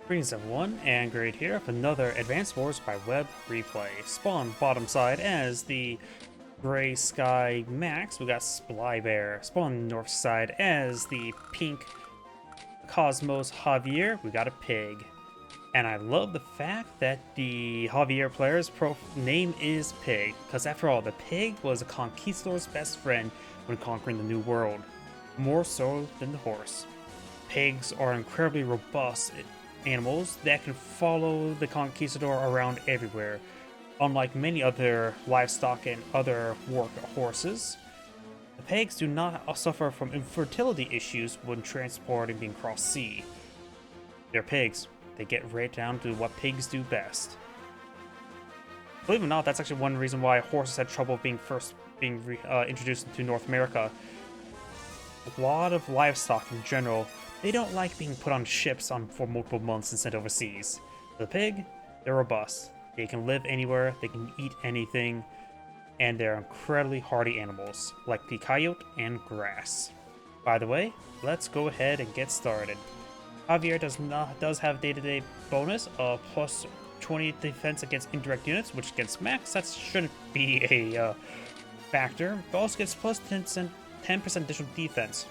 Greetings everyone, and Great here with another Advanced Wars by Web replay. Spawn bottom side as the Gray Sky Max, we got SlpyBear. Spawn north side as the pink Cosmos Javier, we got a pig. And I love the fact that the Javier player's name is Pig, because after all, the pig was a conquistador's best friend when conquering the New World, more so than the horse. Pigs are incredibly robust animals that can follow the conquistador around everywhere. Unlike many other livestock and other work horses, the pigs do not suffer from infertility issues when transporting across sea. They're pigs. They get right down to what pigs do best. Believe it or not, that's actually one reason why horses had trouble being introduced into North America. A lot of livestock in general, they don't like being put on ships for multiple months and sent overseas. The pig, they're robust. They can live anywhere, they can eat anything, and they're incredibly hardy animals, like the coyote and grass. By the way, let's go ahead and get started. Javier does have day-to-day bonus of plus 20 defense against indirect units, which against Max, that shouldn't be a factor, but also gets plus 10% additional defense.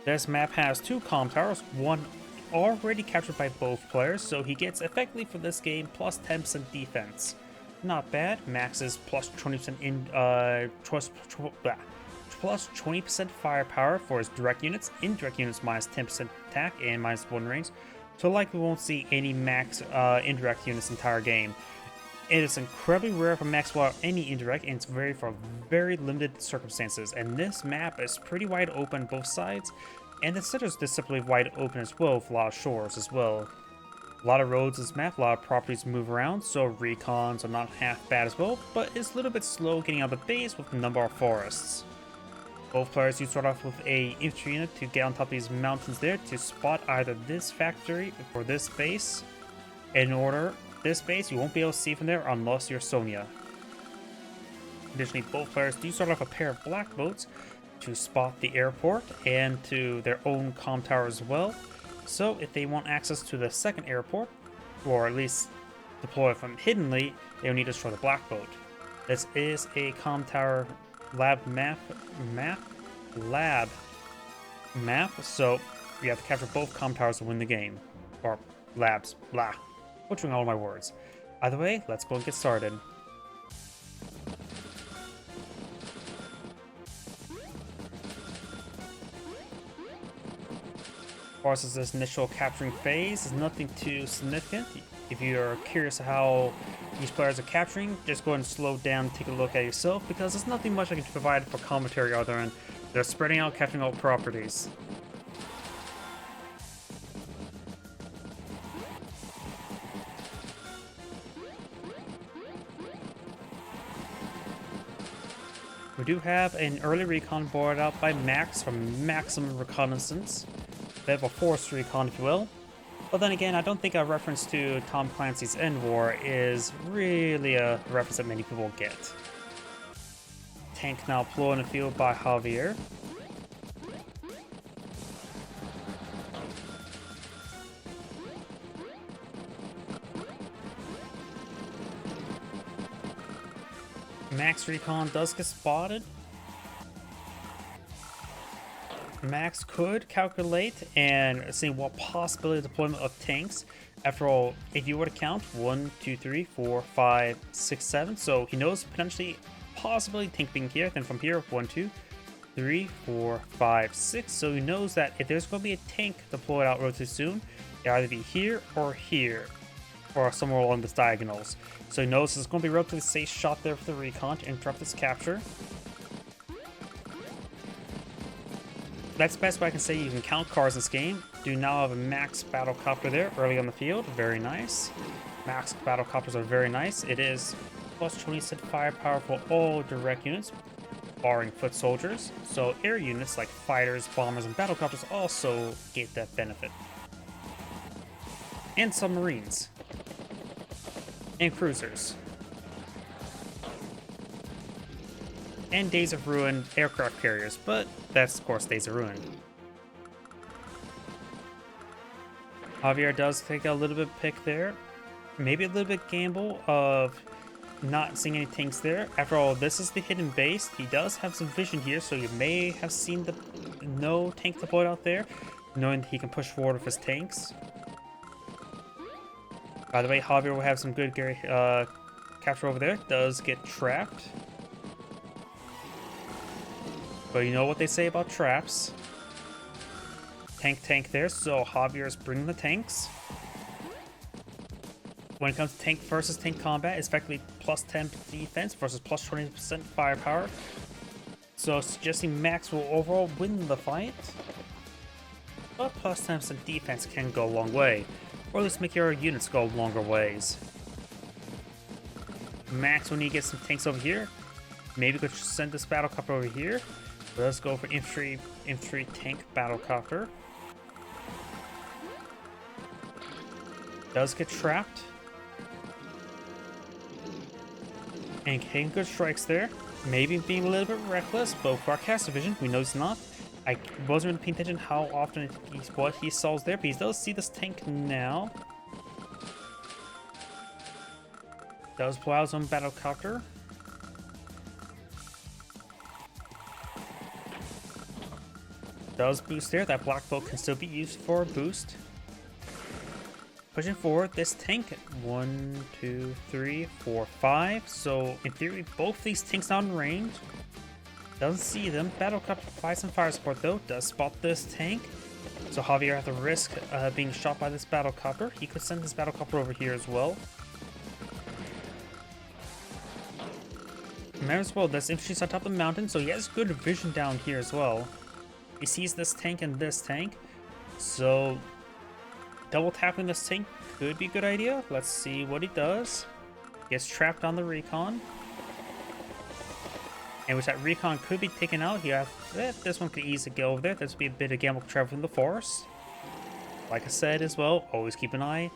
This map has two comm towers, one already captured by both players, so he gets effectively for this game plus 10% defense. Not bad. Max is plus 20% plus 20% firepower for his direct units. Indirect units minus 10% attack and minus 1 range. So likely won't see any Max indirect units entire game. It is incredibly rare for Max without any indirect, and it's for very limited circumstances. And this map is pretty wide open both sides, and the center is simply wide open as well with a lot of shores as well. A lot of roads in this map, a lot of properties move around, so recons are not half bad as well, but it's a little bit slow getting out of the base with a number of forests. Both players do start off with a infantry unit to get on top of these mountains there to spot either this factory or this base. In order, this base you won't be able to see from there unless you're Sonia. Additionally, both players do start off a pair of black boats to spot the airport and to their own comm tower as well. So if they want access to the second airport, or at least deploy from hiddenly, they'll need to destroy the black boat. This is a comm tower lab map, so you have to capture both comm towers to win the game. Or labs, blah. Butchering all my words. Either way, let's go and get started. As far as this initial capturing phase is nothing too significant. If you're curious how these players are capturing, just go ahead and slow down, take a look at yourself, because there's nothing much I can provide for commentary other than they're spreading out, capturing all properties. We do have an early recon board out by Max for maximum reconnaissance. They have a forced recon, if you will. But then again, I don't think a reference to Tom Clancy's End War is really a reference that many people get. Tank now deployed in the field by Javier. Max recon does get spotted. Max could calculate and see what possibility of deployment of tanks. After all, if you were to count 1, 2, 3, 4, 5, 6, 7, so he knows potentially, possibly tank being here. Then from here, 1, 2, 3, 4, 5, 6. So he knows that if there's going to be a tank deployed out relatively soon, it'll either be here, or somewhere along the diagonals. So he knows there's going to be a relatively safe shot there for the recon to interrupt this capture. That's the best way I can say you can count cars in this game. Do now have a Max Battlecopter there early on the field. Very nice. Max Battlecopters are very nice. It is plus 20% firepower for all direct units, barring foot soldiers. So air units like fighters, bombers, and battlecopters also get that benefit. And submarines. And cruisers. And Days of Ruin aircraft carriers, but that's of course Days of Ruin. Javier does take a little bit pick there. Maybe a little bit gamble of not seeing any tanks there. After all, this is the hidden base. He does have some vision here, so you may have seen the no tank deployed out there, knowing that he can push forward with his tanks. By the way, Javier will have some good capture over there. Does get trapped. But you know what they say about traps. Tank there, so Javier is bringing the tanks. When it comes to tank versus tank combat, it's effectively plus 10 defense versus plus 20% firepower. So suggesting Max will overall win the fight. But plus 10% defense can go a long way. Or at least make your units go longer ways. Max will need to get some tanks over here. Maybe could send this battlecopter over here. Let's go for infantry tank battlecopter. Does get trapped. And getting good strikes there. Maybe being a little bit reckless, but for our cast division, we know he's not. I wasn't really paying attention how often what he solves there, but he does see this tank now. Does pull out his own battlecopter. Does boost there. That black bolt can still be used for a boost. Pushing forward, this tank, 1, 2, 3, 4, 5. So in theory, both these tanks out in range. Doesn't see them. Battlecopter provides some fire support though. Does spot this tank. So Javier has to risk being shot by this battlecopter. He could send this battlecopter over here as well. Remember as well, this infantry's on top of the mountain, so he has good vision down here as well. He sees this tank and this tank, so double tapping this tank could be a good idea. Let's see what he does. Gets trapped on the recon. And which that recon could be taken out. This one could easily go over there. This would be a bit of gamble travel in the forest. Like I said as well, always keep an eye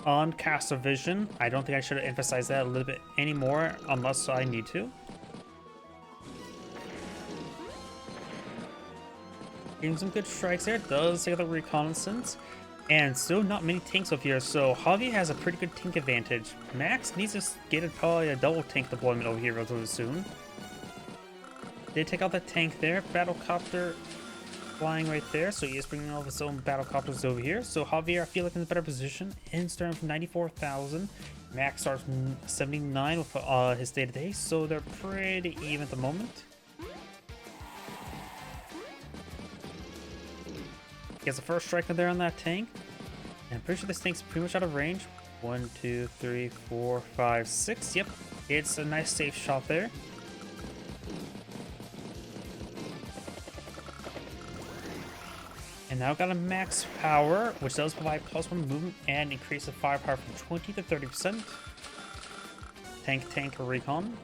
on caster vision. I don't think I should have emphasized that a little bit anymore unless I need to. Getting some good strikes there. Does take the reconnaissance. And still not many tanks over here, so Javi has a pretty good tank advantage. Max needs to get probably a double tank deployment over here relatively soon. They take out the tank there. Battlecopter flying right there, so he is bringing all of his own battlecopters over here. So Javier, I feel like in a better position. In starting from 94,000. Max starts 79 with his day-to-day, so they're pretty even at the moment. Gets the first strike there on that tank. And I'm pretty sure this tank's pretty much out of range. 1, 2, 3, 4, 5, 6. Yep, it's a nice safe shot there. And now got a max power, which does provide +1 movement and increase the firepower from 20 to 30%. Tank recon.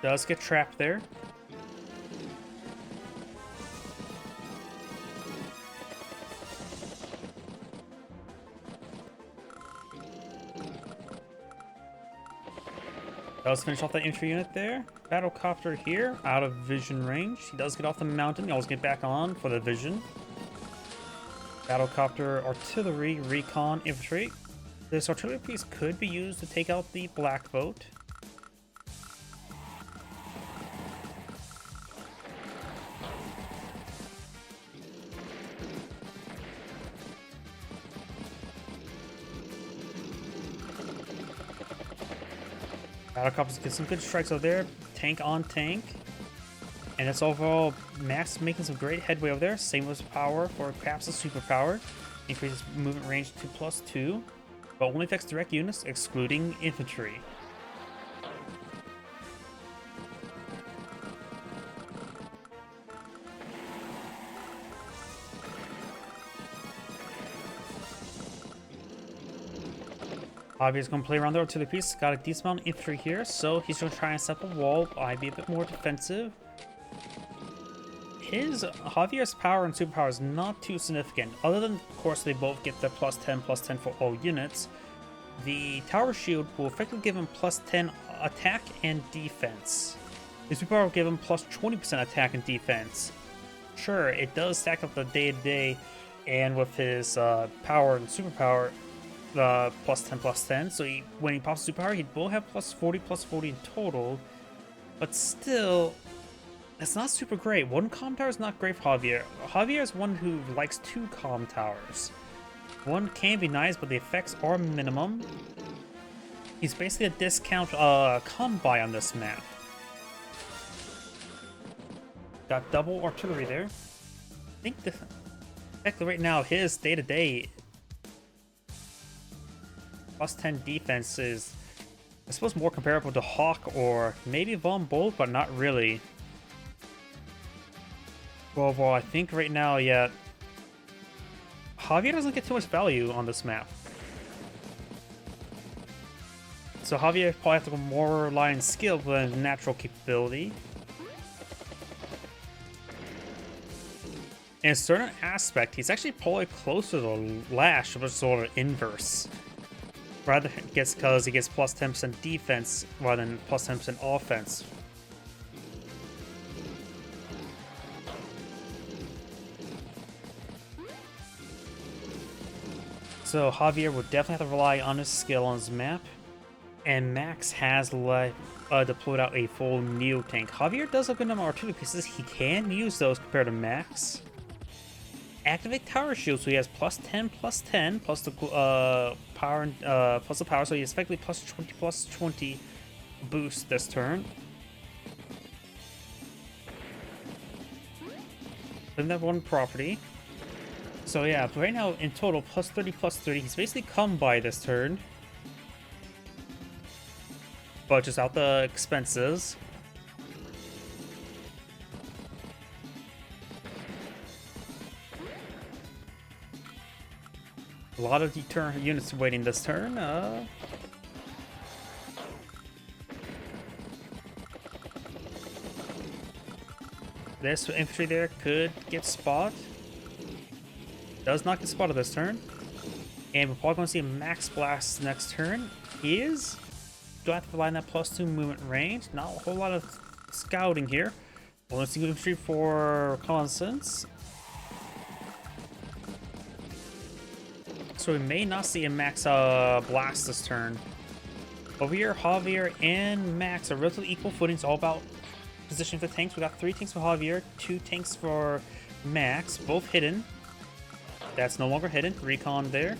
Does get trapped there. Does finish off that infantry unit there. Battlecopter here, out of vision range. He does get off the mountain. He always get back on for the vision. Battlecopter, artillery, recon, infantry. This artillery piece could be used to take out the black boat. Battlecopters get some good strikes over there. Tank on tank. And it's overall Max making some great headway over there. Same with power for perhaps a superpower. Increases movement range to +2. But only affects direct units, excluding infantry. Javier going to play around there to the piece. Got a decent amount of infantry here, so he's going to try and set the wall. I'd be a bit more defensive. Javier's power and superpower is not too significant. Other than, of course, they both get the +10 for all units. The tower shield will effectively give him +10 attack and defense. His superpower will give him plus 20% attack and defense. Sure, it does stack up the day-to-day, and with his power and superpower, plus 10, so when he pops superpower, he will have plus 40 in total, but still, it's not super great. One calm tower is not great for Javier. Javier is one who likes 2 calm towers. One can be nice, but the effects are minimum. He's basically a discount combi on this map. Got double artillery there. I think effectively right now his day-to-day plus 10 defense is, I suppose, more comparable to Hawk or maybe Von Bolt, but not really. Well, I think right now, yeah, Javier doesn't get too much value on this map. So Javier probably have to go more rely on skill than natural capability. In a certain aspect, he's actually probably closer to Lash, but sort of inverse. Rather gets because he gets plus 10% defense rather than plus 10% offense. So Javier would definitely have to rely on his skill on his map. And Max has deployed out a full Neo tank. Javier does have a good number of artillery pieces. He can use those compared to Max. Activate Tower Shield, so he has plus 10, plus the power, plus the power, so he has effectively plus 20 boost this turn. Then that one property. So yeah, right now in total, plus 30, he's basically come by this turn. Budgets out the expenses. A lot of deterrent units waiting this turn. This infantry there could get spot. Does not get spotted this turn. And we're probably going to see a Max Blast next turn. He is going to have to rely on that plus 2 movement range. Not a whole lot of scouting here. Only single infantry for reconnaissance. So we may not see a Max Blast this turn. Over here, Javier and Max are relatively equal footing. It's all about positioning for tanks. We got 3 tanks for Javier, 2 tanks for Max, both hidden. That's no longer hidden. Recon there.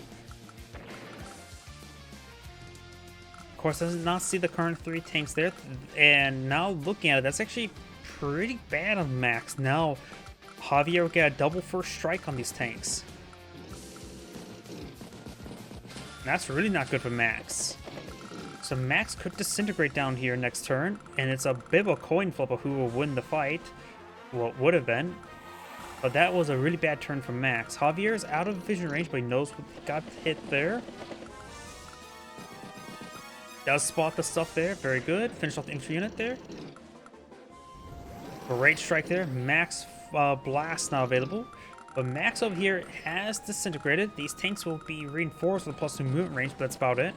Of course, does not see the current 3 tanks there. And now looking at it, that's actually pretty bad on Max. Now, Javier will get a double first strike on these tanks. That's really not good for Max. So Max could disintegrate down here next turn, and it's a bit of a coin flip of who will win the fight. Well, it would have been. But that was a really bad turn for Max. Javier is out of vision range, but he knows what got hit there. Does spot the stuff there. Very good. Finish off the infantry unit there. Great strike there. Max Blast now available. But Max over here has disintegrated. These tanks will be reinforced with plus 2 movement range, but that's about it.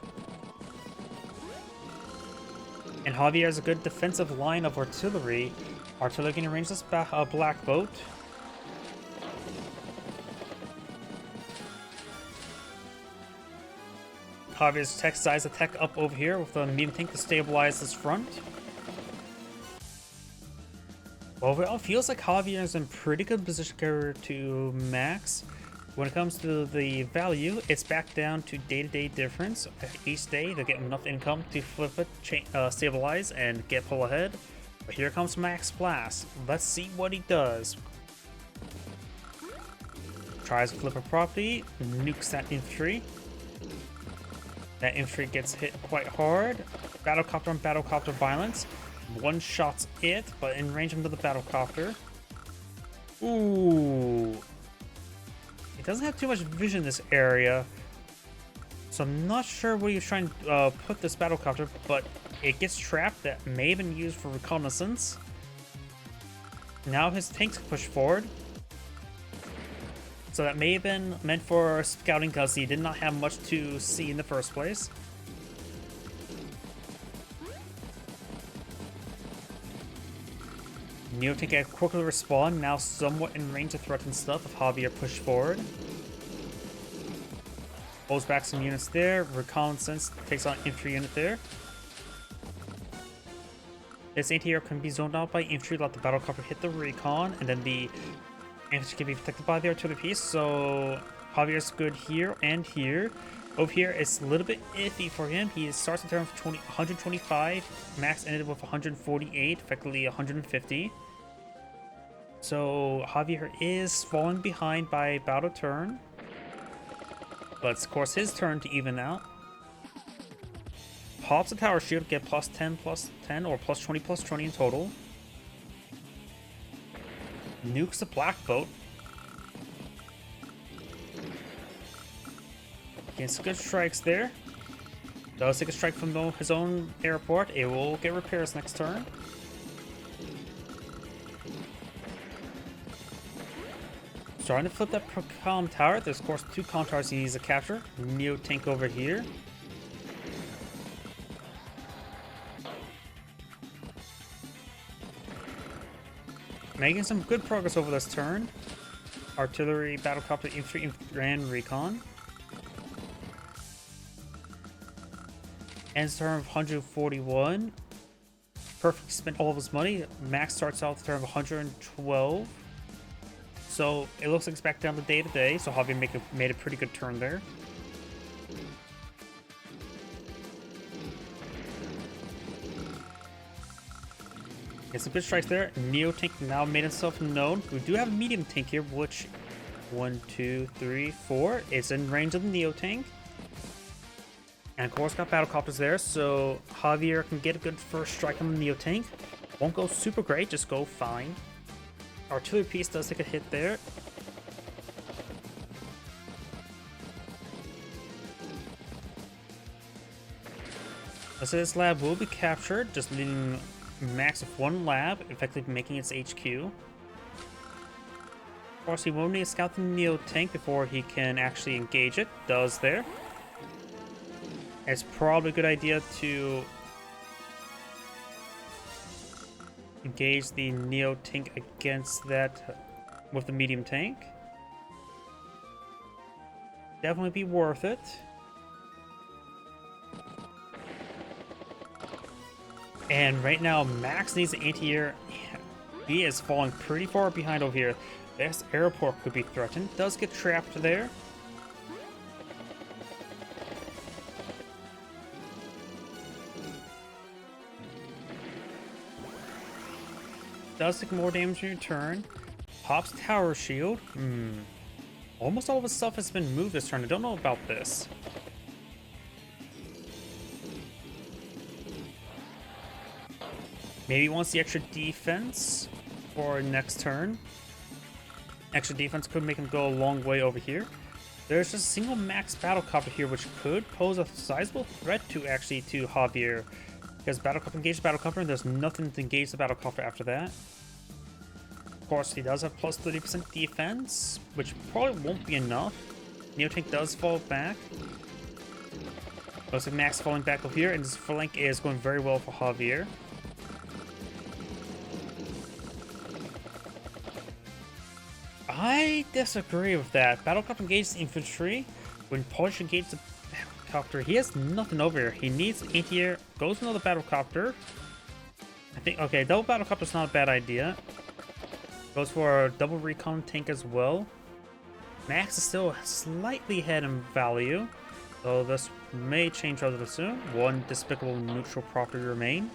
And Javier has a good defensive line of artillery. Artillery can range this black boat. Javier's tech size attack up over here with the medium tank to stabilize this front. Overall, feels like Javier is in pretty good position compared to Max. When it comes to the value, it's back down to day-to-day difference. Each day, they'll get enough income to flip it, stabilize, and get pull ahead. But here comes Max Blast. Let's see what he does. Tries to flip a property, nukes that infantry. That infantry gets hit quite hard. Battlecopter on battlecopter violence. One shots it, but in range under the battlecopter. Ooh. It doesn't have too much vision in this area. So I'm not sure where he was trying to put this battlecopter, but it gets trapped. That may have been used for reconnaissance. Now his tanks push forward. So that may have been meant for scouting because he did not have much to see in the first place. Neotank can quickly respawn, now somewhat in range to threaten stuff if Javier push forward. Pulls back some units there. Reconnaissance takes on infantry unit there. This anti-air can be zoned out by infantry, let the battlecopter hit the recon, and then the infantry can be protected by the artillery piece. So Javier's good here and here. Over here, it's a little bit iffy for him. He starts the turn with 125, max ended with 148, effectively 150. So Javier is falling behind by about a turn. But it's, of course, his turn to even out. Pops a tower shield, get plus 10, or plus 20 in total. Nukes a black boat. Gets good strikes there. Does take a strike from his own airport. It will get repairs next turn. Starting to flip that column tower. There's of course 2 column towers he needs to capture. Neo tank over here. Making some good progress over this turn. Artillery, battlecopter, infantry, and recon. Ends turn of 141. Perfect, spent all of his money. Max starts out the turn of 112. So it looks like it's back down to day to day. So Javier made a pretty good turn there. Get some good strikes there. Neo tank now made himself known. We do have a medium tank here, which 1, 2, 3, 4 is in range of the Neo tank. And of course got battlecopters there, so Javier can get a good first strike on the Neo tank. Won't go super great, just go fine. Artillery piece does take a hit there. So this lab will be captured, just leaving max of 1 lab, effectively making its HQ. Of course, he will need to scout the Neo tank before he can actually engage it. Does there. It's probably a good idea to engage the Neo tank against that with the medium tank. Definitely be worth it. And right now, Max needs an anti-air. He is falling pretty far behind over here. This airport could be threatened. Does get trapped there. Does take more damage in return. Pops tower shield. Almost all of his stuff has been moved this turn. I don't know about this. Maybe he wants the extra defense for next turn. Extra defense could make him go a long way over here. There's just a single max battlecopter here, which could pose a sizable threat to Javier. Because battlecopter engage the battlecopter, and there's nothing to engage the battlecopter after that. Of course, he does have plus 30% defense, which probably won't be enough. Neotank does fall back. Looks like Max falling back over here, and this flank is going very well for Javier. I disagree with that. Battlecopter engages infantry. When Polish engages the battlecopter, he has nothing over here. He needs anti-air. Goes another battlecopter. I think, okay, double battlecopter is not a bad idea. Goes for a double recon tank as well. Max is still slightly ahead in value, so this may change relatively soon. 1 despicable neutral property remain.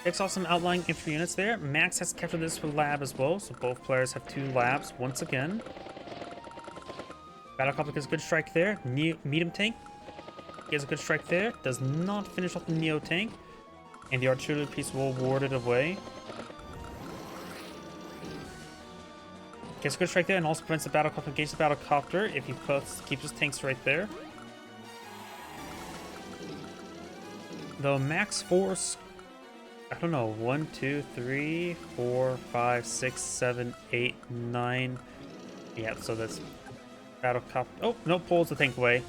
Takes off some outlying infantry units there. Max has captured this for lab as well, so both players have 2 labs once again. Battlecopter gets a good strike there. Medium tank gets a good strike there. Does not finish off the Neo tank, and the artillery piece will ward it away. Gets a good strike there, and also prevents the battlecopter engage the battlecopter if he keeps his tanks right there. The max force, I don't know, 1, 2, 3, 4, 5, 6, 7, 8, 9. Yeah, so that's battlecopter. Oh, no, pulls the tank away.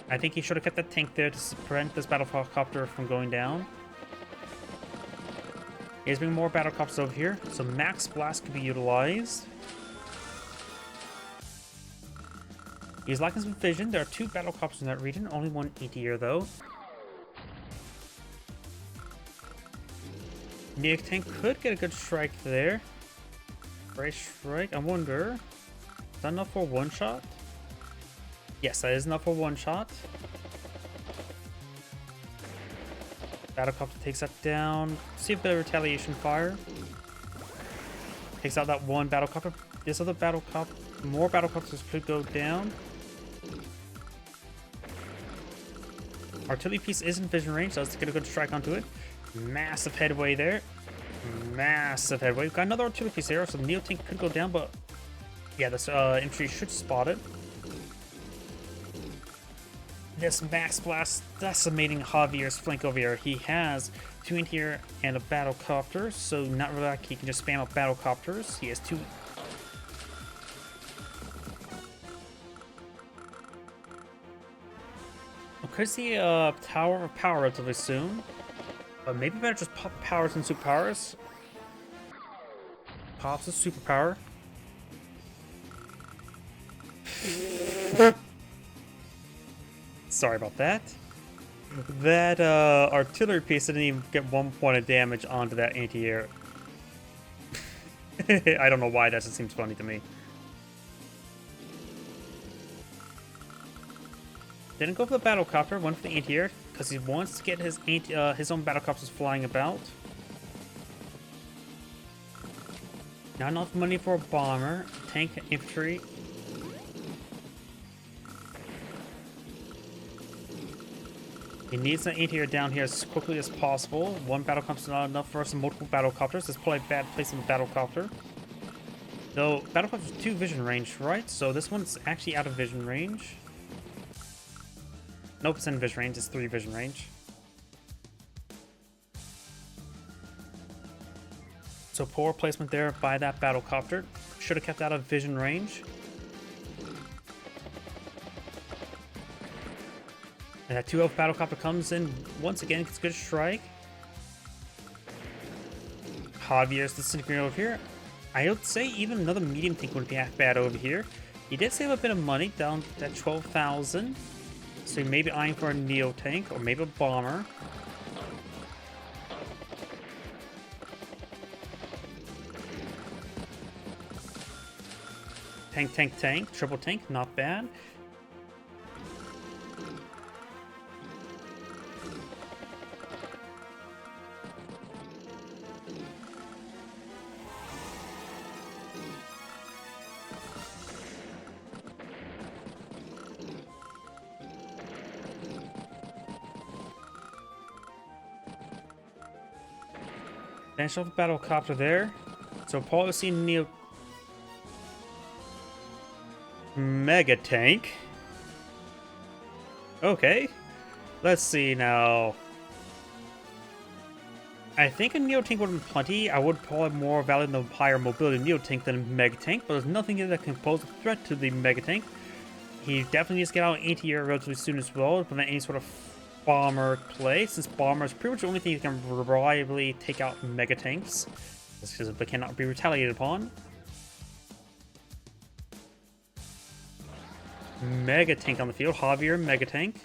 I think he should have kept that tank there to prevent this battlecopter from going down. He's bringing more battle cops over here, so max blast could be utilized. He's lacking some vision. There are 2 battle cops in that region, only 1 anti-air though. Neo tank could get a good strike there. Great strike. I wonder, is that enough for one shot? Yes, that is enough for one shot. Battlecopter takes that down. See a bit of retaliation fire. Takes out that one battlecopter. This other battlecopter, more battlecopters could go down. Artillery piece is in vision range, so let's get a good strike onto it. Massive headway there. Massive headway. We've got another artillery piece there, so the Neo tank could go down, but yeah, this infantry should spot it. This max blast decimating Javier's flank over here. He has 2 anti-air and a battlecopter, so not really like he can just spam up battlecopters. He has 2. Could see a tower of power relatively soon, but maybe better just pop powers and superpowers. Pops a superpower. Sorry about that. That artillery piece didn't even get 1 point of damage onto that anti-air. I don't know why, that just seems funny to me. Didn't go for the battlecopter, went for the anti-air because he wants to get his own battlecopters flying about. Not enough money for a bomber, tank, infantry. He needs an anti-air down here as quickly as possible. 1 battlecopter is not enough for some multiple battlecopters. That's probably a bad place in the battlecopter. Though battlecopter's 2 vision range, right? So this one's actually out of vision range. Nope, it's in vision range. It's 3 vision range. So poor placement there by that battlecopter. Should have kept out of vision range. And that 2-0 battlecopter comes in once again. It's a good strike. Javier's disintegrating over here. I would say even another medium tank wouldn't be half bad over here. He did save a bit of money down at 12,000. So he may be eyeing for a Neo tank or maybe a bomber. Tank, tank, tank. Triple tank, not bad. Finish off the battlecopter there. So Paul is seeing Neo Mega Tank. Okay. Let's see now. I think a Neo Tank would have been plenty. I would probably more value the higher mobility Neo Tank than a Mega Tank, but there's nothing here that can pose a threat to the Mega Tank. He definitely needs to get out anti-air relatively soon as well to prevent any sort of bomber play, since bomber is pretty much the only thing that can reliably take out Mega Tanks. That's because they cannot be retaliated upon. Mega Tank on the field. Javier, Mega Tank.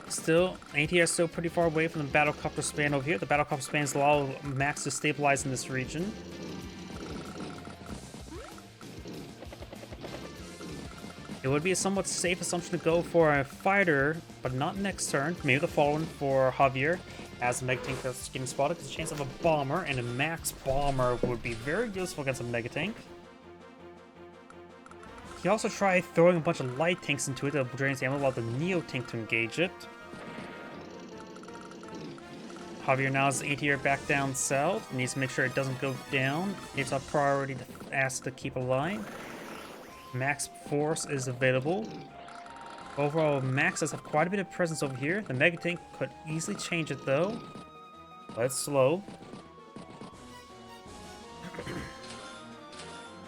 Still, anti-air is still pretty far away from the battlecopter span over here. The battlecopter spans allow Max to stabilize in this region. It would be a somewhat safe assumption to go for a fighter, but not next turn. Maybe the following for Javier, as a Mega Tank that's getting spotted. Because the chance of a bomber and a Max bomber would be very useful against a Mega Tank. He also tried throwing a bunch of light tanks into it to drain its ammo, while the Neo Tank to engage it. Javier now has anti-air back down south. Needs to make sure it doesn't go down. It's a priority to ask to keep alive. Max force is available. Overall, Max does have quite a bit of presence over here. The Mega Tank could easily change it though, but it's slow.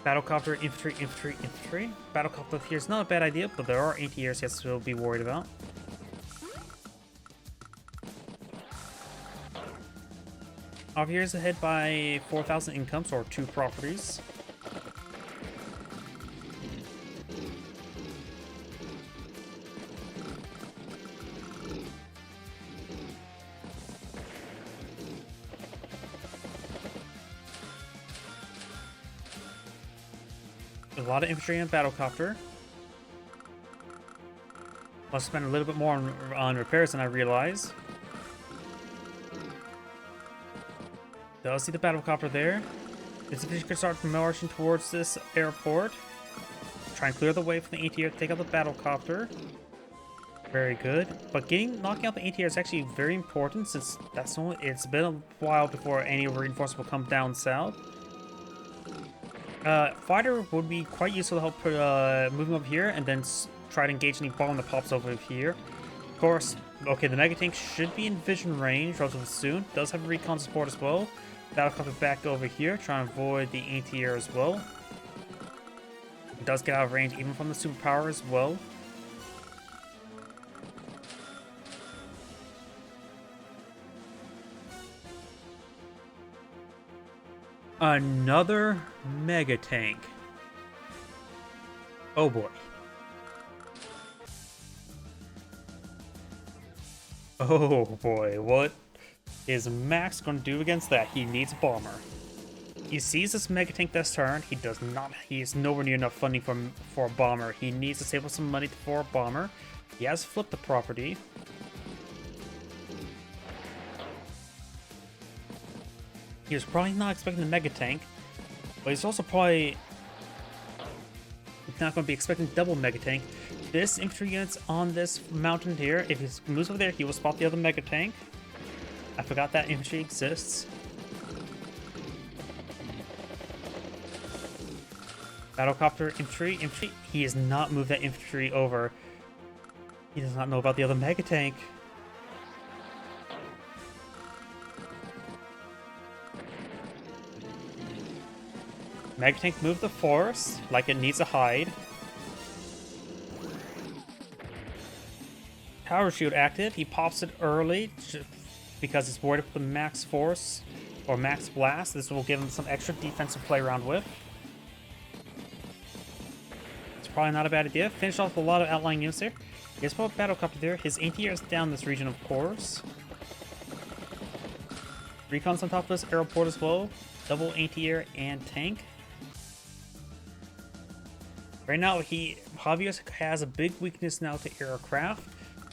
Battlecopter, infantry, infantry, infantry. Battlecopter here is not a bad idea, but there are anti-airs he has to be worried about. Javier is ahead by 4,000 incomes, or 2 properties. A lot of infantry and battlecopter. Must spend a little bit more on repairs than I realized. Does see the battlecopter there. This infantry can start marching towards this airport. Try and clear the way for the ATR to take out the battlecopter. Very good. But knocking out the ATR is actually very important since it's been a while before any reinforcements will come down south. Fighter would be quite useful to help moving over here and then try to engage any bomb that pops over here. Of course, okay, the mega tank should be in vision range relatively soon. Does have recon support as well. Battlecopter back over here, trying to avoid the anti-air as well. It does get out of range even from the superpower as well. Another mega tank. Oh boy. Oh boy, what is Max going to do against that? He needs a bomber. He sees this mega tank this turn. He is nowhere near enough funding for a bomber. He needs to save up some money for a bomber. He has flipped the property. He was probably not expecting the mega tank, but he's also probably not going to be expecting double mega tank. This infantry unit's on this mountain here. If he moves over there, he will spot the other mega tank. I forgot that infantry exists. Battlecopter infantry. He has not moved that infantry over. He does not know about the other mega tank. Mega tank moved the force like it needs to hide. Power shield active. He pops it early because he's worried about the max force or max blast. This will give him some extra defense to play around with. It's probably not a bad idea. Finish off a lot of outlying units here. He has put a battlecopter there. His anti-air is down this region, of course. Recon's on top of this airport as well. Double anti-air and tank. Right now, Javier has a big weakness now to aircraft.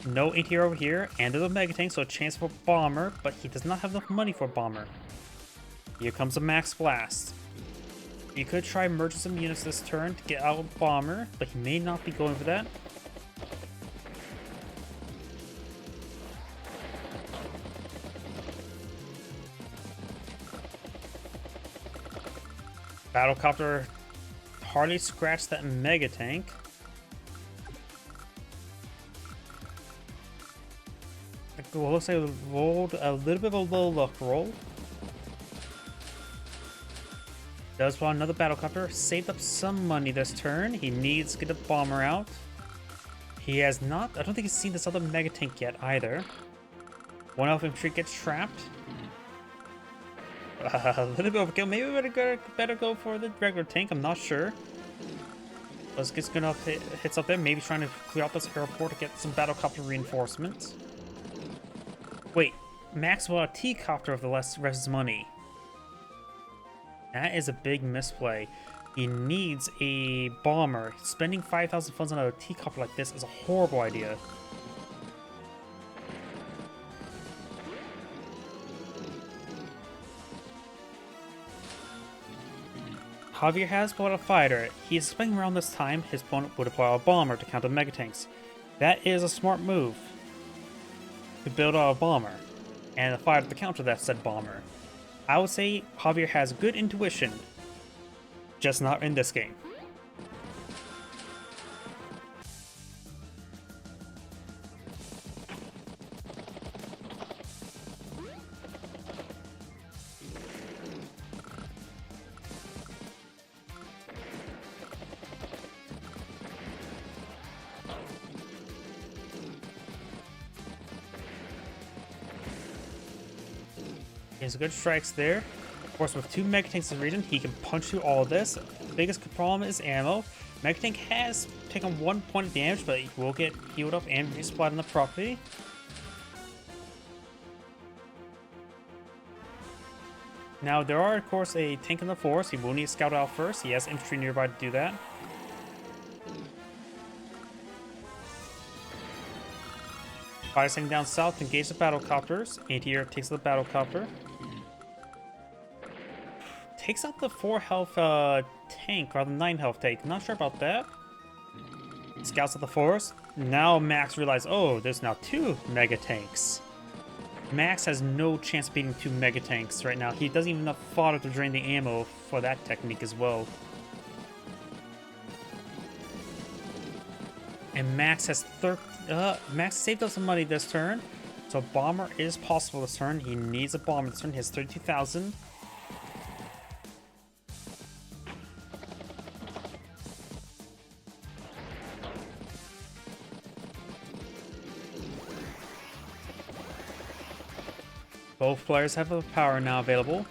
No anti-air over here, and there's a mega tank, so a chance for bomber, but he does not have enough money for a bomber. Here comes a max blast. You could try merging some units this turn to get out a bomber, but he may not be going for that. Battlecopter hardly scratched that mega tank. Well, looks like it rolled a little bit of a low luck roll. Does want another battlecopter. Saved up some money this turn. He needs to get a bomber out. He has not. I don't think he's seen this other mega tank yet either. One elf infantry gets trapped. A little bit overkill. Maybe we better go for the regular tank. I'm not sure. Let's get gonna hits up there. Maybe trying to clear out this airport to get some battlecopter reinforcements. Wait, Max will have a T-copter of the rest of his money. That is a big misplay. He needs a bomber. Spending 5,000 funds on a T-copter like this is a horrible idea. Javier has bought a fighter. He is expecting around this time his opponent would apply a bomber to counter mega tanks. That is a smart move. To build out a bomber, and a fighter to counter that said bomber. I would say Javier has good intuition, just not in this game. He has good strikes there. Of course, with 2 Mega Tanks in the region, he can punch through all of this. The biggest problem is ammo. Mega Tank has taken 1 point of damage, but he will get healed up and resupplied on the property. Now, there are, of course, a tank in the forest. He will need to scout out first. He has infantry nearby to do that. Fighters heading down south to engage the battlecopters. Anti-air takes the battlecopter. Takes out the 4 health tank rather than 9 health tank. Not sure about that. Scouts at the forest. Now Max realizes, oh, there's now 2 mega tanks. Max has no chance of beating 2 mega tanks right now. He doesn't even have fodder to drain the ammo for that technique as well. And Max has Max saved up some money this turn, so a bomber is possible this turn. He needs a bomber this turn. He has 32,000. Both players have the power now available.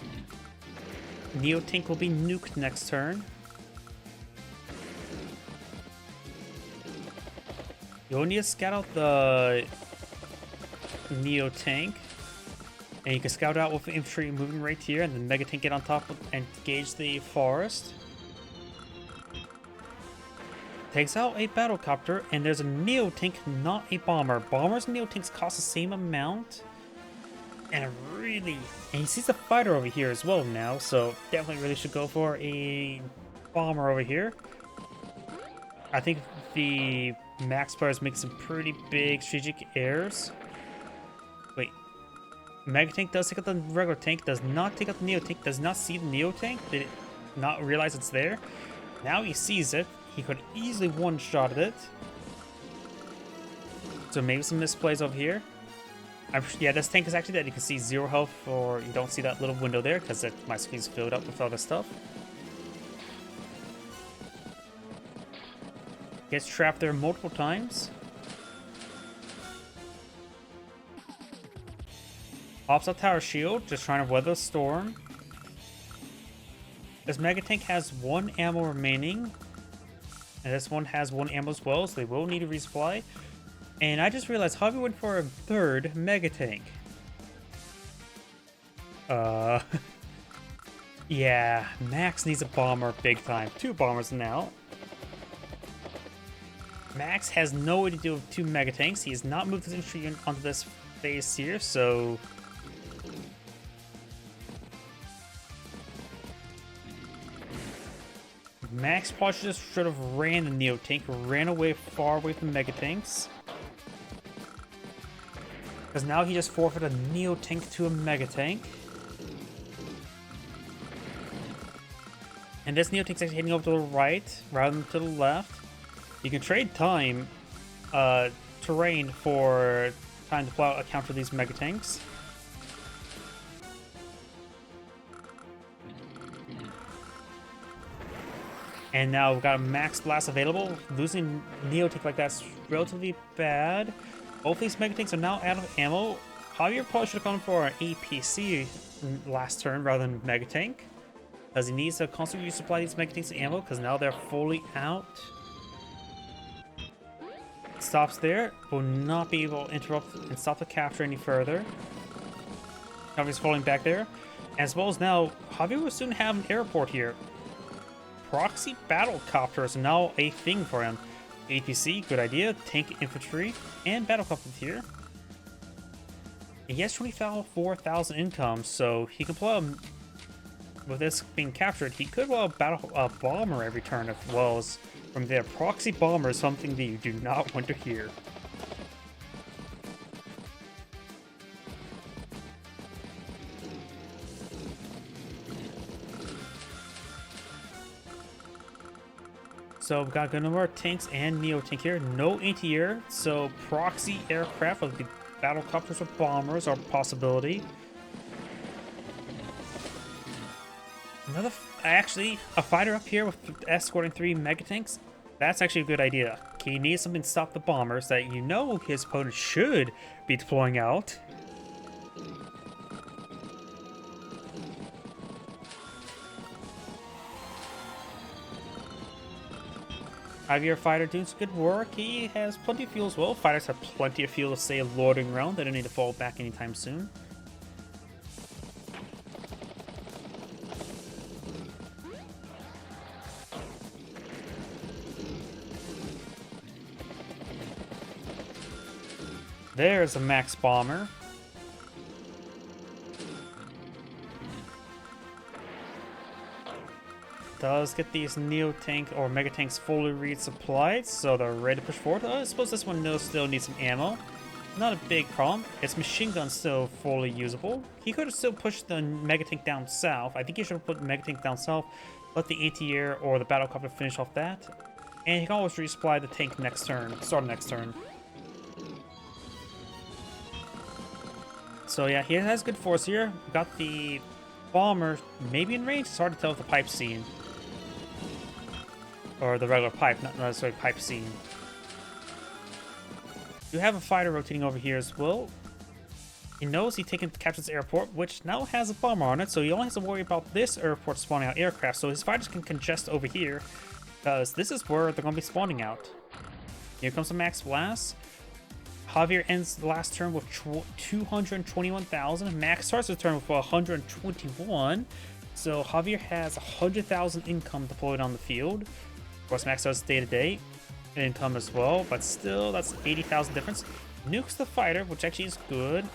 Neo Tank will be nuked next turn. You'll need to scout out the Neo Tank. And you can scout out with infantry moving right here, and then Mega Tank get on top and engage the forest. Takes out a battlecopter, and there's a Neo Tank, not a bomber. Bombers and Neo Tanks cost the same amount. And he sees a fighter over here as well now, so definitely really should go for a bomber over here. I think the Max players make some pretty big strategic errors. Wait. Mega Tank does take out the regular tank, does not take out the Neo Tank, does not see the Neo Tank, did not realize it's there. Now he sees it. He could easily one-shot it. So maybe some misplays over here. Yeah, this tank is actually dead. You can see 0 health, or you don't see that little window there because my screen's filled up with other stuff. Gets trapped there multiple times. Pops up tower shield, just trying to weather the storm. This Mega Tank has 1 ammo remaining. And this one has 1 ammo as well, so they will need a resupply. And I just realized Javier went for a 3rd Mega Tank. Yeah, Max needs a bomber big time. 2 bombers now. Max has no way to deal with 2 Mega Tanks. He has not moved his infantry onto this phase here, so... Max probably should have ran the Neo Tank, ran away far away from the Mega Tanks. Because now he just forfeited a Neo Tank to a Mega Tank. And this Neo Tank's actually heading over to the right rather than to the left. You can trade terrain for time to plow a counter these Mega Tanks. And now we've got a Max Blast available. Losing Neo Tank like that's relatively bad. Both these Mega Tanks are now out of ammo. Javier probably should have gone for an APC last turn rather than Mega Tank, because he needs to constantly resupply these Mega Tanks with ammo because now they're fully out. Stops there. Will not be able to interrupt and stop the capture any further. Javier's falling back there. As well as now, Javier will soon have an airport here. Proxy battlecopters are now a thing for him. APC, good idea. Tank infantry and battlecopters here. And he has 24,000 income, so he can pull out, with this being captured, he could well battle a bomber every turn as well as from there. Proxy bomber is something that you do not want to hear. So we've got a good number of tanks and Neo Tank here. No anti-air, so proxy aircraft of the battlecopters or bombers are a possibility. Actually, a fighter up here with escorting 3 Mega Tanks. That's actually a good idea. He needs something to stop the bombers that you know his opponent should be deploying out. Javier fighter doing some good work. He has plenty of fuel as well. Fighters have plenty of fuel to stay lording around. They don't need to fall back anytime soon. There's a max bomber. Does get these Neo Tank or Mega Tanks fully resupplied, so they're ready to push forward. I suppose this one still needs some ammo. Not a big problem. Its machine gun's still fully usable. He could have still pushed the Mega Tank down south. I think he should have put the Mega Tank down south, let the anti-air or the battle copter finish off that. And he can always resupply the tank next turn, start next turn. So yeah, he has good force here. Got the bomber maybe in range. It's hard to tell with the pipe scene. Or the regular pipe, not necessarily pipe scene. You have a fighter rotating over here as well. He knows he captures the airport, which now has a bomber on it, so he only has to worry about this airport spawning out aircraft, so his fighters can congest over here, because this is where they're going to be spawning out. Here comes the max blast. Javier ends the last turn with 221,000. Max starts the turn with 121. So Javier has 100,000 income deployed on the field. Of course, Max does day-to-day income as well, but still, that's 80,000 difference. Nukes the fighter, which actually is good.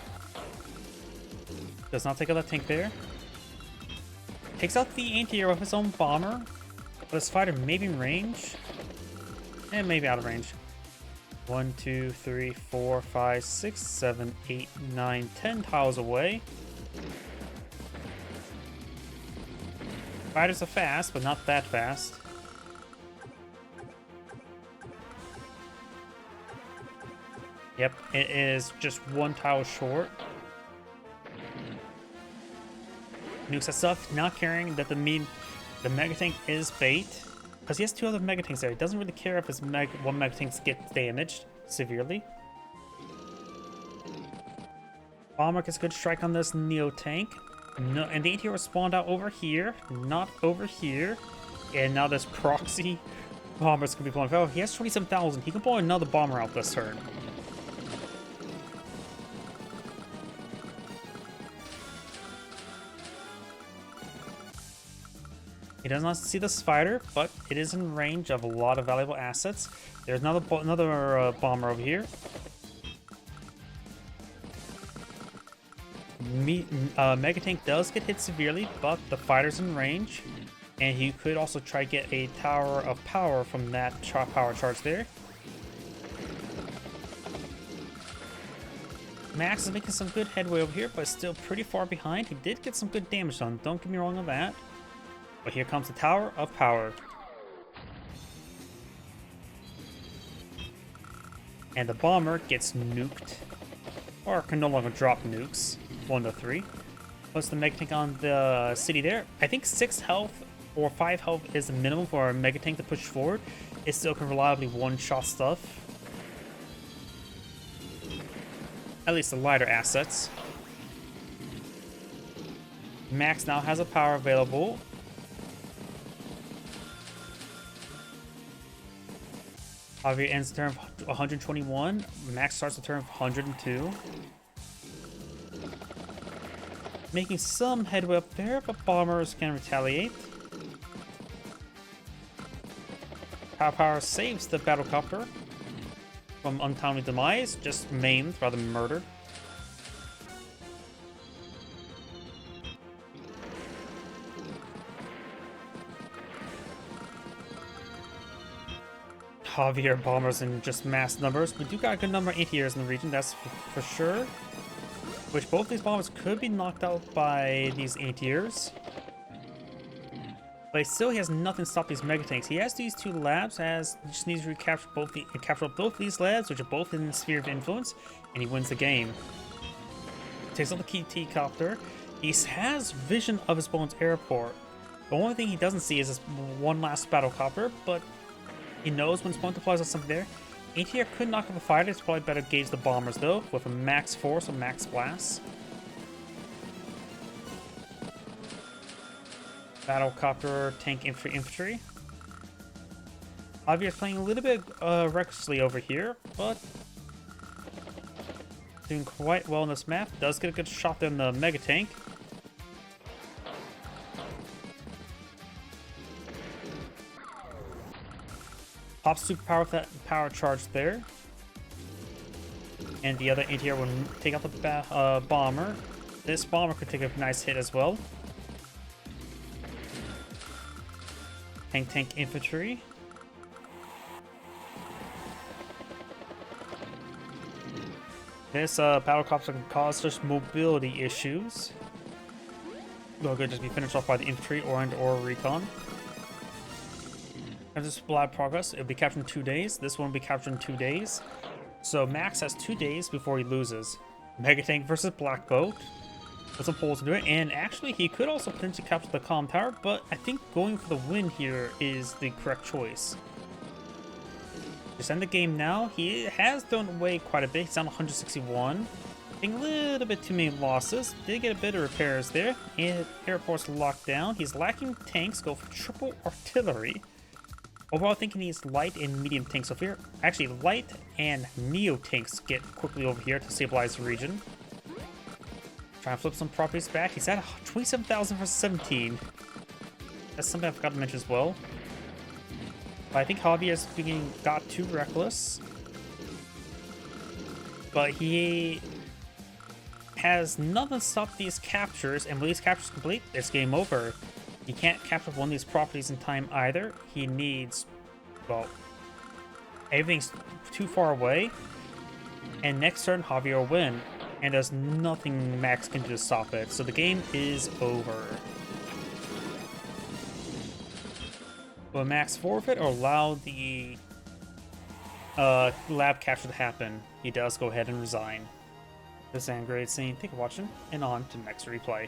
Does not take out that tank there. Takes out the anti-air with his own bomber. But his fighter may be in range. And maybe out of range. 1, 2, 3, 4, 5, 6, 7, 8, 9, 10 tiles away. Fighters are fast, but not that fast. Yep, it is just 1 tile short. Nukes that stuff, not caring that the Mega Tank is bait. Because he has 2 other Mega Tanks there. He doesn't really care if his one Mega Tank gets damaged severely. Bomber gets a good strike on this Neo Tank. No, and the anti-hero spawned out over here, not over here. And now this proxy bomber's gonna be blowing. Oh, he has 27,000. He can blow another bomber out this turn. He does not see the spider, but it is in range of a lot of valuable assets. There's another bomber over here. Mega Tank does get hit severely, but the fighter's in range. And he could also try to get a Tower of Power from that power charge there. Max is making some good headway over here, but still pretty far behind. He did get some good damage done, don't get me wrong on that. But here comes the Tower of Power. And the bomber gets nuked. Or can no longer drop nukes. 1 to 3. Puts the Mega Tank on the city there. I think 6 health or 5 health is the minimum for a Mega Tank to push forward. It still can reliably one-shot stuff. At least the lighter assets. Max now has a power available. Javier ends the turn of 121. Max starts the turn of 102. Making some headway up there, but bombers can retaliate. Power saves the battlecopter from untimely demise, just maimed rather than murdered. Javier bombers in just mass numbers. We do got a good number of anti-airs in the region, that's for sure. Which both these bombers could be knocked out by these anti-airs. But still, he has nothing to stop these Mega Tanks. He has these 2 labs, he just needs to recapture capture both these labs, which are both in the sphere of influence, and he wins the game. Takes out the key copter. He has vision of his opponent's airport. The only thing he doesn't see is this one last battle copter, but he knows when his opponent deploys on something there. ATR could knock off a fighter. It's probably better gauge the bombers though, with a max force or max blast. Battlecopter, tank infantry. Javier's playing a little bit recklessly over here, but doing quite well on this map. Does get a good shot in the Mega Tank. Pop super power with that power charge there. And the other anti-air will take out the bomber. This bomber could take a nice hit as well. Tank infantry. This battle cops can cause just mobility issues. They'll just be finished off by the infantry or recon. As this will have progress, it'll be captured in 2 days. This one will be captured in 2 days. So Max has 2 days before he loses. Mega Tank versus Black Boat. That's a poll to do it, and actually he could also potentially capture the Calm Tower, but I think going for the win here is the correct choice. Just end the game now. He has thrown away quite a bit. He's down 161. Getting a little bit too many losses. Did get a bit of repairs there. And airport's locked down. He's lacking tanks. Go for triple artillery. Overall, I think he needs light and medium tanks over here. Actually, light and neo tanks get quickly over here to stabilize the region. Trying to flip some properties back. He's at 27,000 versus 17. That's something I forgot to mention as well. But I think Javier's got too reckless. But he has nothing to stop these captures, and when these captures complete, it's game over. He can't capture one of these properties in time either. He needs, well, everything's too far away. And next turn, Javier will win. And there's nothing Max can do to stop it. So the game is over. Will Max forfeit or allow the lab capture to happen? He does go ahead and resign. This is a great scene. Thank you for watching, and on to next replay.